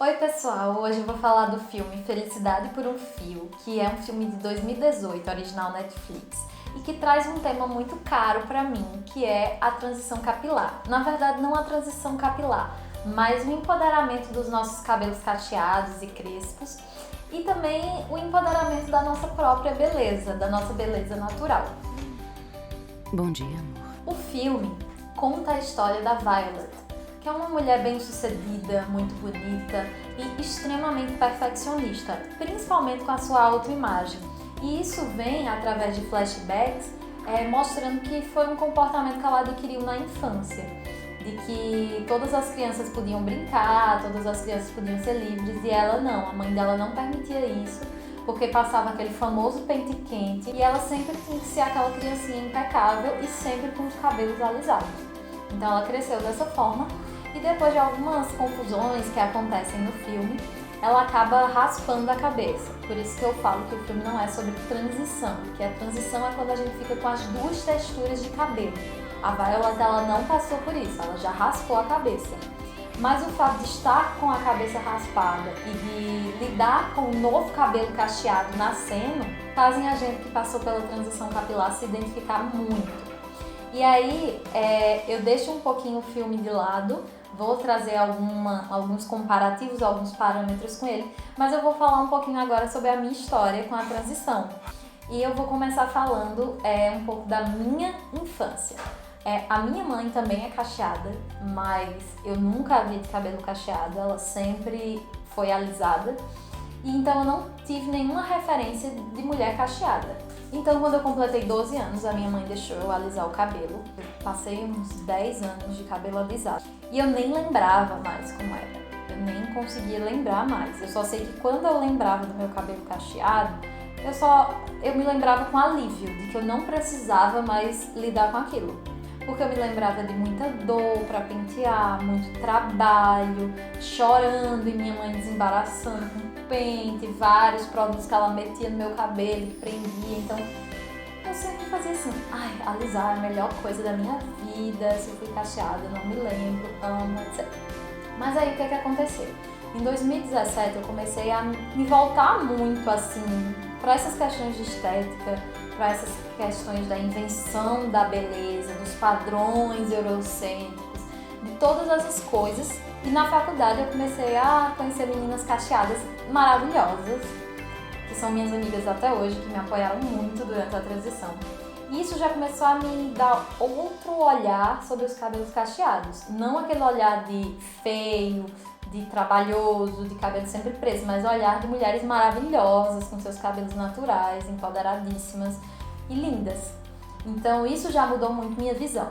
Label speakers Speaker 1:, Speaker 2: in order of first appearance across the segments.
Speaker 1: Oi pessoal, hoje eu vou falar do filme Felicidade por um Fio, que é um filme de 2018, original Netflix, e que traz um tema muito caro pra mim, que é a transição capilar. Na verdade, não a transição capilar, mas o empoderamento dos nossos cabelos cacheados e crespos, e também o empoderamento da nossa própria beleza, da nossa beleza natural.
Speaker 2: Bom dia, amor.
Speaker 1: O filme conta a história da Violet, que é uma mulher bem-sucedida, muito bonita e extremamente perfeccionista, principalmente com a sua autoimagem. E isso vem através de flashbacks, mostrando que foi um comportamento que ela adquiriu na infância, de que todas as crianças podiam brincar, todas as crianças podiam ser livres, e ela não, a mãe dela não permitia isso, porque passava aquele famoso pente quente, e ela sempre tinha que ser aquela criancinha impecável e sempre com os cabelos alisados. Então ela cresceu dessa forma, e depois de algumas confusões que acontecem no filme, ela acaba raspando a cabeça. Por isso que eu falo que o filme não é sobre transição, que a transição é quando a gente fica com as duas texturas de cabelo. A Violet, ela não passou por isso, ela já raspou a cabeça. Mas o fato de estar com a cabeça raspada e de lidar com o novo cabelo cacheado nascendo, fazem a gente que passou pela transição capilar se identificar muito. E aí, eu deixo um pouquinho o filme de lado, vou trazer alguns comparativos, alguns parâmetros com ele, mas eu vou falar um pouquinho agora sobre a minha história com a transição. E eu vou começar falando um pouco da minha infância. A minha mãe também é cacheada, mas eu nunca a vi de cabelo cacheado, ela sempre foi alisada. E então eu não tive nenhuma referência de mulher cacheada. Então quando eu completei 12 anos, a minha mãe deixou eu alisar o cabelo. Eu passei uns 10 anos de cabelo alisado. E eu nem lembrava mais como era. Eu nem conseguia lembrar mais. Eu só sei que quando eu lembrava do meu cabelo cacheado, eu me lembrava com alívio, de que eu não precisava mais lidar com aquilo. Porque eu me lembrava de muita dor pra pentear, muito trabalho, chorando e minha mãe desembaraçando com pente, vários produtos que ela metia no meu cabelo e prendia. Então eu sempre fazia assim, alisar é a melhor coisa da minha vida, se eu fui cacheada, não me lembro, amo, etc. Mas aí o que aconteceu? Em 2017 eu comecei a me voltar muito assim para essas questões de estética, para essas questões da invenção da beleza, dos padrões eurocêntricos, de todas essas coisas. E na faculdade eu comecei a conhecer meninas cacheadas maravilhosas, que são minhas amigas até hoje, que me apoiaram muito durante a transição. E isso já começou a me dar outro olhar sobre os cabelos cacheados. Não aquele olhar de feio, de trabalhoso, de cabelo sempre preso, mas olhar de mulheres maravilhosas, com seus cabelos naturais, empoderadíssimas e lindas. Então isso já mudou muito minha visão.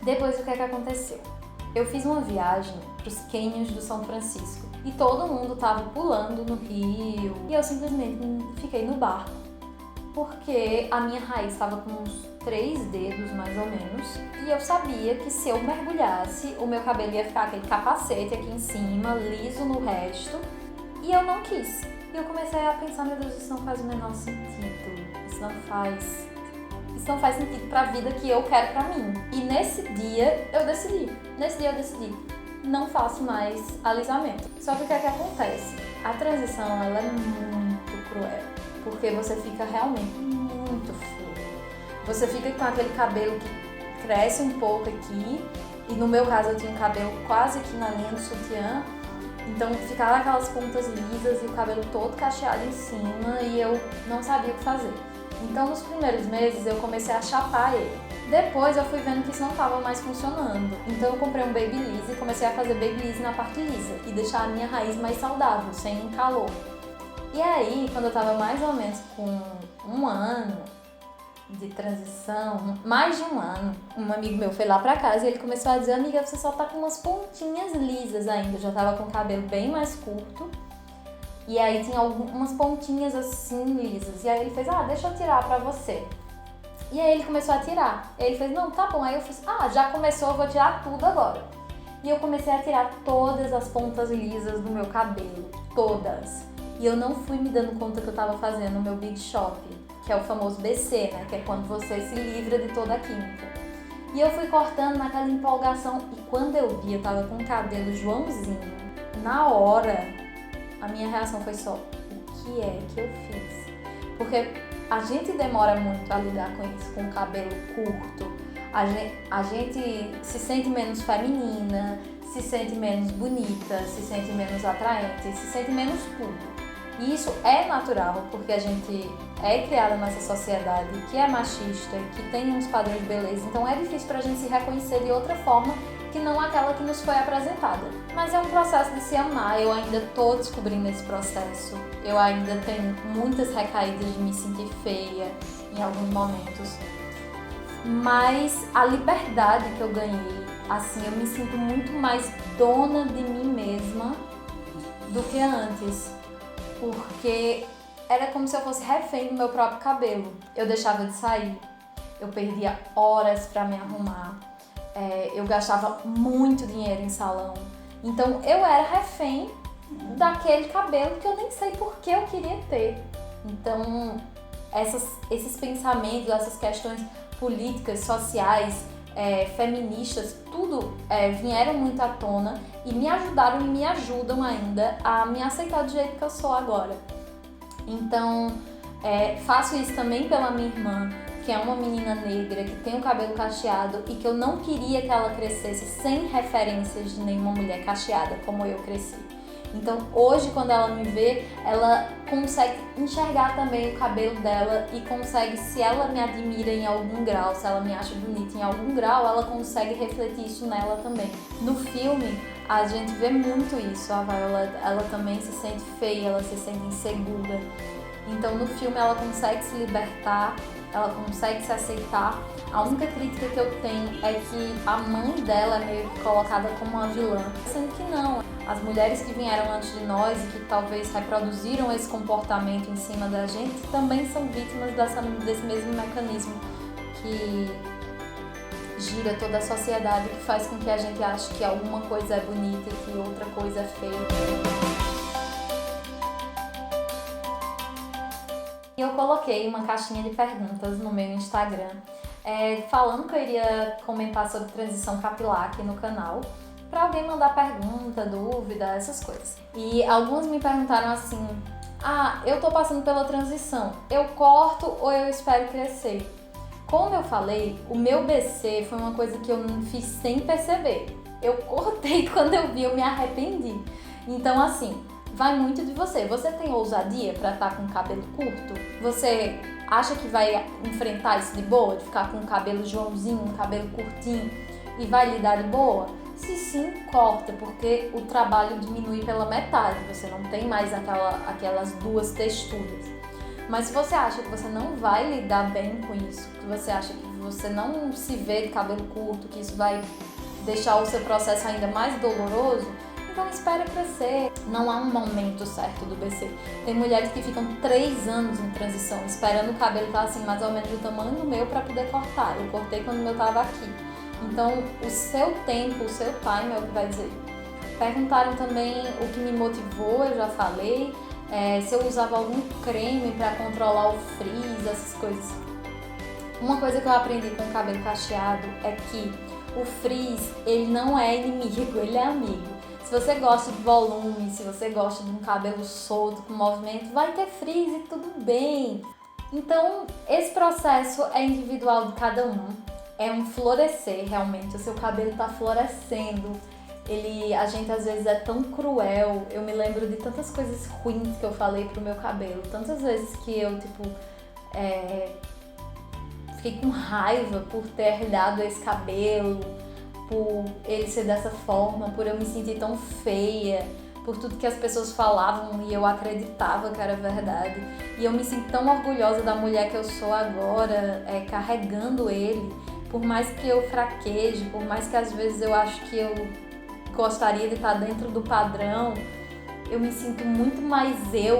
Speaker 1: Depois o que aconteceu? Eu fiz uma viagem para os cânions do São Francisco e todo mundo estava pulando no rio e eu simplesmente fiquei no barco, porque a minha raiz estava com uns 3 dedos mais ou menos e eu sabia que se eu mergulhasse o meu cabelo ia ficar aquele capacete aqui em cima, liso no resto, e eu não quis. E eu comecei a pensar, meu Deus, isso não faz o menor sentido, isso não faz sentido pra vida que eu quero pra mim. E nesse dia eu decidi, não faço mais alisamento. Só que o que acontece? A transição, ela é muito cruel, porque você fica realmente muito feio. Você fica com aquele cabelo que cresce um pouco aqui, e no meu caso eu tinha um cabelo quase aqui na linha do sutiã, então ficava aquelas pontas lisas e o cabelo todo cacheado em cima e eu não sabia o que fazer. Então nos primeiros meses eu comecei a chapar ele. Depois eu fui vendo que isso não estava mais funcionando. Então eu comprei um Babyliss e comecei a fazer Babyliss na parte lisa e deixar a minha raiz mais saudável, sem calor. E aí, quando eu tava mais ou menos com 1 ano de transição, mais de 1 ano, um amigo meu foi lá pra casa e ele começou a dizer, amiga, você só tá com umas pontinhas lisas ainda. Eu já tava com o cabelo bem mais curto. E aí tinha algumas pontinhas assim lisas. E aí ele fez, deixa eu tirar pra você. E aí ele começou a tirar. E ele fez, não, tá bom. Aí eu fiz, já começou, eu vou tirar tudo agora. E eu comecei a tirar todas as pontas lisas do meu cabelo. Todas. E eu não fui me dando conta que eu tava fazendo o meu Big Shop, que é o famoso BC, né? Que é quando você se livra de toda a química. E eu fui cortando naquela empolgação. E quando eu vi, eu tava com o cabelo Joãozinho, na hora, a minha reação foi só, o que é que eu fiz? Porque a gente demora muito a lidar com isso, com o cabelo curto. A gente se sente menos feminina, se sente menos bonita, se sente menos atraente, se sente menos tudo. E isso é natural, porque a gente é criada nessa sociedade que é machista, que tem uns padrões de beleza, então é difícil pra gente se reconhecer de outra forma que não aquela que nos foi apresentada. Mas é um processo de se amar, eu ainda tô descobrindo esse processo. Eu ainda tenho muitas recaídas de me sentir feia em alguns momentos. Mas a liberdade que eu ganhei, assim, eu me sinto muito mais dona de mim mesma do que antes. Porque era como se eu fosse refém do meu próprio cabelo. Eu deixava de sair, eu perdia horas pra me arrumar, eu gastava muito dinheiro em salão. Então eu era refém daquele cabelo que eu nem sei por que eu queria ter. Então esses pensamentos, essas questões políticas, sociais, feministas, tudo vieram muito à tona e me ajudaram e me ajudam ainda a me aceitar do jeito que eu sou agora. Então, faço isso também pela minha irmã, que é uma menina negra, que tem o cabelo cacheado e que eu não queria que ela crescesse sem referências de nenhuma mulher cacheada como eu cresci. Então hoje, quando ela me vê, ela consegue enxergar também o cabelo dela e consegue, se ela me admira em algum grau, se ela me acha bonita em algum grau, ela consegue refletir isso nela também. No filme, a gente vê muito isso. A Viola, ela também se sente feia, ela se sente insegura. Então no filme ela consegue se libertar, ela consegue se aceitar. A única crítica que eu tenho é que a mãe dela é meio que colocada como uma vilã, sendo que não. As mulheres que vieram antes de nós e que talvez reproduziram esse comportamento em cima da gente também são vítimas desse mesmo mecanismo que gira toda a sociedade, que faz com que a gente ache que alguma coisa é bonita e que outra coisa é feia. Eu coloquei uma caixinha de perguntas no meu Instagram, falando que eu iria comentar sobre transição capilar aqui no canal, para alguém mandar pergunta, dúvida, essas coisas. E algumas me perguntaram assim, eu tô passando pela transição, eu corto ou eu espero crescer? Como eu falei, o meu BC foi uma coisa que eu fiz sem perceber. Eu cortei quando eu vi, eu me arrependi. Então assim, vai muito de você. Você tem ousadia pra estar com o cabelo curto? Você acha que vai enfrentar isso de boa? De ficar com o cabelo Joãozinho, um cabelo curtinho e vai lidar de boa? Se sim, corta, porque o trabalho diminui pela metade. Você não tem mais aquelas duas texturas. Mas se você acha que você não vai lidar bem com isso, que você acha que você não se vê de cabelo curto, que isso vai deixar o seu processo ainda mais doloroso, então espera crescer. Não há um momento certo do BC. Tem mulheres que ficam 3 anos em transição, esperando o cabelo estar assim, mais ou menos do tamanho do meu para poder cortar. Eu cortei quando o meu estava aqui. Então, o seu tempo, o seu time é o que vai dizer. Perguntaram também o que me motivou, eu já falei. Se eu usava algum creme para controlar o frizz, essas coisas. Uma coisa que eu aprendi com o cabelo cacheado é que o frizz, ele não é inimigo, ele é amigo. Se você gosta de volume, se você gosta de um cabelo solto, com movimento, vai ter frizz e tudo bem. Então, esse processo é individual de cada um. É um florescer, realmente. O seu cabelo está florescendo. A gente às vezes é tão cruel. Eu me lembro de tantas coisas ruins que eu falei pro meu cabelo. Tantas vezes que eu, fiquei com raiva por ter dado esse cabelo, por ele ser dessa forma, por eu me sentir tão feia, por tudo que as pessoas falavam e eu acreditava que era verdade. E eu me sinto tão orgulhosa da mulher que eu sou agora, carregando ele. Por mais que eu fraqueje, por mais que às vezes eu acho que eu gostaria de estar dentro do padrão, eu me sinto muito mais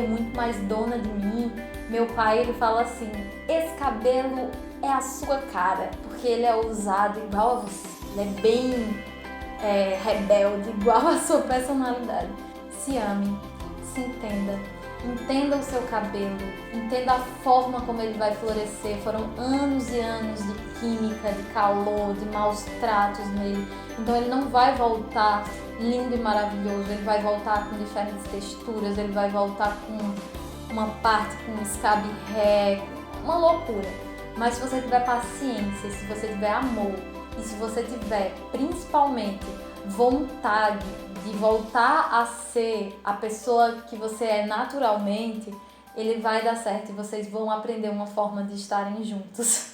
Speaker 1: muito mais dona de mim. Meu pai, ele fala assim, esse cabelo é a sua cara, porque ele é ousado igual a você, ele é bem rebelde, igual a sua personalidade. Se ame, se entenda Entenda o seu cabelo, entenda a forma como ele vai florescer. Foram anos e anos de química, de calor, de maus tratos nele. Então ele não vai voltar lindo e maravilhoso, ele vai voltar com diferentes texturas, ele vai voltar com uma parte com escabe ré, uma loucura. Mas se você tiver paciência, se você tiver amor e se você tiver principalmente vontade de voltar a ser a pessoa que você é naturalmente, ele vai dar certo e vocês vão aprender uma forma de estarem juntos.